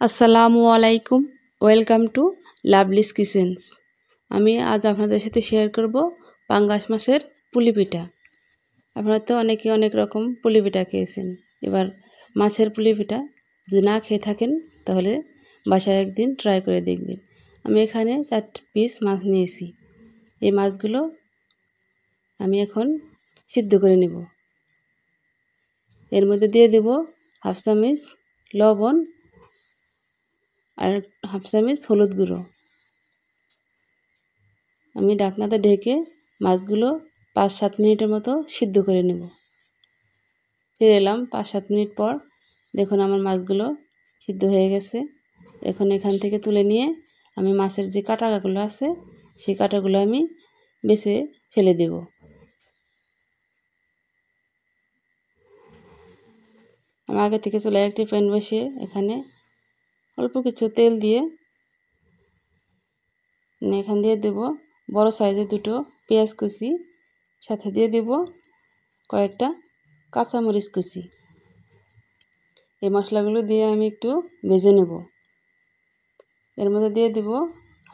আসসালামু আলাইকুম, welcome to লাভলিস kitchens. আমি আজ আপনাদের সাথে শেয়ার করব পাঙ্গাস মাছের পুলি পিঠা। আপনারা তো অনেকে অনেক রকম পুলি পিঠা খেয়েছেন। এবার মাছের পুলি পিঠা যদি না খেয়ে থাকেন তাহলে বাসায় একদিন ট্রাই করে দেখবেন। আমি এখানে 4 পিস মাছ নিয়েছি। এই মাছগুলো আমি এখন সিদ্ধ করে নেব। এর মধ্যে দিয়ে দেব হাফ চামচ লবণ আর হাফ চামচ হলুদ গুঁড়ো। আমি ঢাকনাতে ঢেকে মাছগুলো 5-7 মিনিটের মতো সিদ্ধ করে নেব। ফিরে এলাম 5-7 মিনিট পর। দেখুন আমার মাছগুলো সিদ্ধ হয়ে গেছে। এখন এখান থেকে তুলে নিয়ে আমি মাছের যে কাঁটাগুলো আছে সেই কাঁটাগুলো আমি বেছে ফেলে দেব। আমি আগে থেকে চুলায় একটি প্যান বসিয়ে এখানে অল্প কিছু তেল দিয়ে এখান দিয়ে দেব বড় সাইজের 2টো পেঁয়াজ কুচি, সাথে দিয়ে দেব কয়েকটা কাঁচামরিচ কুচি। এই মশলাগুলো দিয়ে আমি একটু ভেজে নেব। এর মধ্যে দিয়ে দেব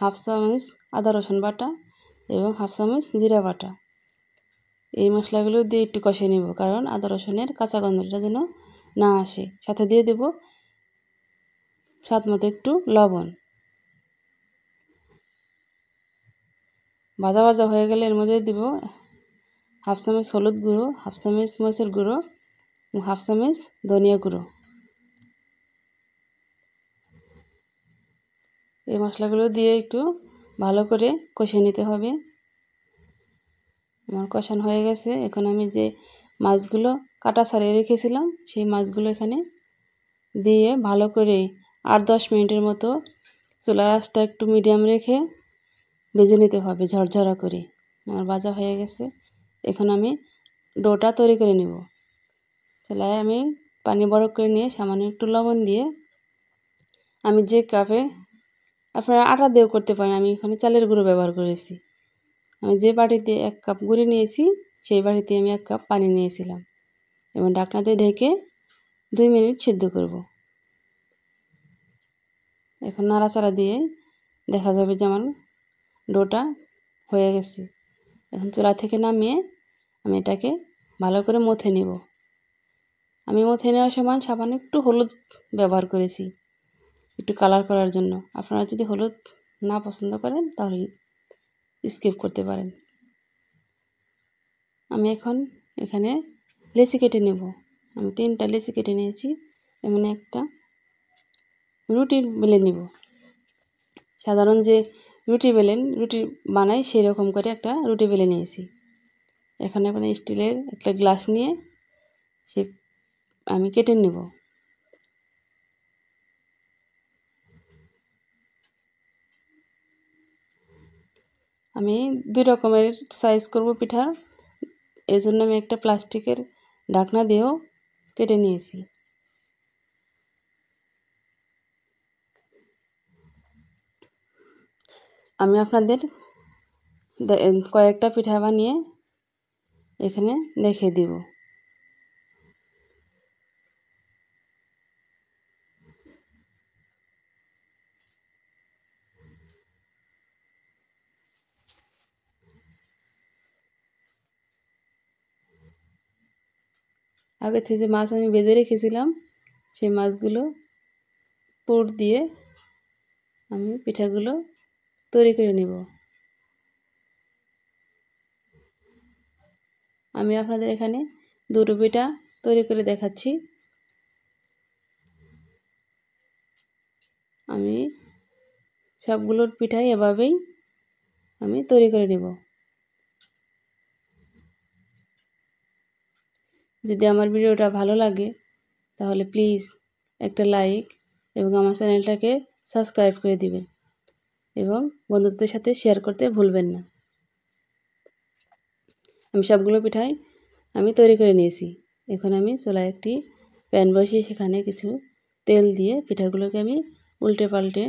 হাফ চামচ আদা রসুন বাটা এবং হাফ চামচ জিরা বাটা। এই মশলাগুলো দিয়ে একটু কষিয়ে নেব, কারণ আদা রসুনের কাঁচা গন্ধটা যেন না আসে। সাথে দিয়ে দেব স্বাদ মতো একটু লবণ। ভাজা ভাজা হয়ে গেলে এর মধ্যে দেব হাফ চামচ হলুদ গুঁড়ো, হাফ চামচ মরিচের গুঁড়ো এবং হাফ চামচ ধনিয়া গুঁড়ো। এই মশলাগুলো দিয়ে একটু ভালো করে কষিয়ে নিতে হবে। আমার কষানো হয়ে গেছে। এখন আমি যে মাছগুলো কাটা ছাড়িয়ে রেখেছিলাম সেই মাছগুলো এখানে দিয়ে ভালো করে 8-10 মিনিটের মতো চুলার আঁচটা একটু মিডিয়াম রেখে ভেজে নিতে হবে ঝরঝরা করে। আমার ভাজা হয়ে গেছে। এখন আমি ডোটা তৈরি করে নেব। চুলায় আমি পানি বরফ করে নিয়ে সামান্য একটু লবণ দিয়ে আমি যে কাপে, আপনারা আটা দিয়েও করতে পারেন, আমি এখানে চালের গুঁড়ো ব্যবহার করেছি। আমি যে বাটিতে 1 কাপ গুঁড়ি নিয়েছি সেই বাটিতে আমি 1 কাপ পানি নিয়েছিলাম এবং ঢাকনা দিয়ে ঢেকে 2 মিনিট সিদ্ধ করব। এখন নাড়াচাড়া দিয়ে দেখা যাবে যে আমার ডোটা হয়ে গেছে। এখন চুলা থেকে নামিয়ে আমি এটাকে ভালো করে মথে নেব। আমি মথে নেওয়ার সময় সামান্য একটু হলুদ ব্যবহার করেছি, একটু কালার করার জন্য। আপনারা যদি হলুদ না পছন্দ করেন তাহলে স্কিপ করতে পারেন। আমি এখন এখানে লেচি কেটে নেব। আমি 3টা লেচি কেটে নিয়েছি। এমন একটা রুটি বেলে নেব। সাধারণ যে রুটি বানাই সেই রকম করে একটা রুটি বেলে নিয়েছি। এখানে স্টিলের একটা গ্লাস নিয়ে সে আমি কেটে নেব। আমি 2 রকমের সাইজ করব পিঠা, এর জন্য আমি একটা প্লাস্টিকের ঢাকনা দিয়েও কেটে নিয়েছি। আমি আপনাদের কয়েকটা পিঠা বানিয়ে এখানে দেখিয়ে দিব। আগে থেকে যে মাছ আমি ভেজে রেখেছিলাম সেই মাছগুলো পুর দিয়ে আমি পিঠাগুলো তৈরি করে নেব। আমি আপনাদের এখানে 2টো পিঠা তৈরি করে দেখাচ্ছি। আমি সবগুলোর পিঠাই এভাবেই আমি তৈরি করে নেব। যদি আমার ভিডিওটা ভালো লাগে তাহলে প্লিজ একটা লাইক এবং আমার চ্যানেলটাকে সাবস্ক্রাইব করে দিবেন এবং বন্ধুদের সাথে শেয়ার করতে ভুলবেন না। আমি সবগুলো পিঠাই আমি তৈরি করে নিয়েছি। এখন আমি চুলায় একটি প্যান বসিয়ে সেখানে কিছু তেল দিয়ে পিঠাগুলোকে আমি উল্টে পাল্টে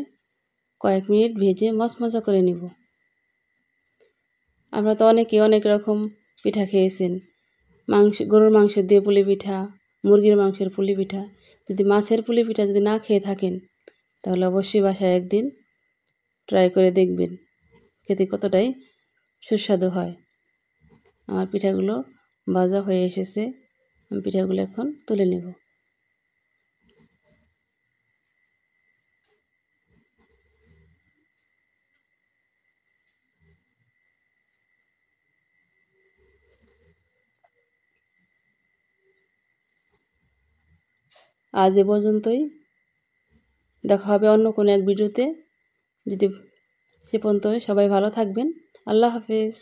কয়েক মিনিট ভেজে মচমচা করে নেব। আমরা তো অনেকেই অনেক রকম পিঠা খেয়েছেন। গরুর মাংস দিয়ে পুলি পিঠা, মুরগির মাংসের পুলি পিঠা। যদি মাছের পুলি পিঠা যদি না খেয়ে থাকেন তাহলে অবশ্যই বাসায় একদিন ট্রাই করে দেখবেন, খেতে কতটাই সুস্বাদু হয়। আমার পিঠাগুলো ভাজা হয়ে এসেছে, আমি পিঠাগুলো এখন তুলে নেব। আজ এ পর্যন্তই, দেখা হবে অন্য কোনো এক ভিডিওতে। যদি সে পর্যন্ত সবাই ভালো থাকবেন। আল্লাহ হাফেজ।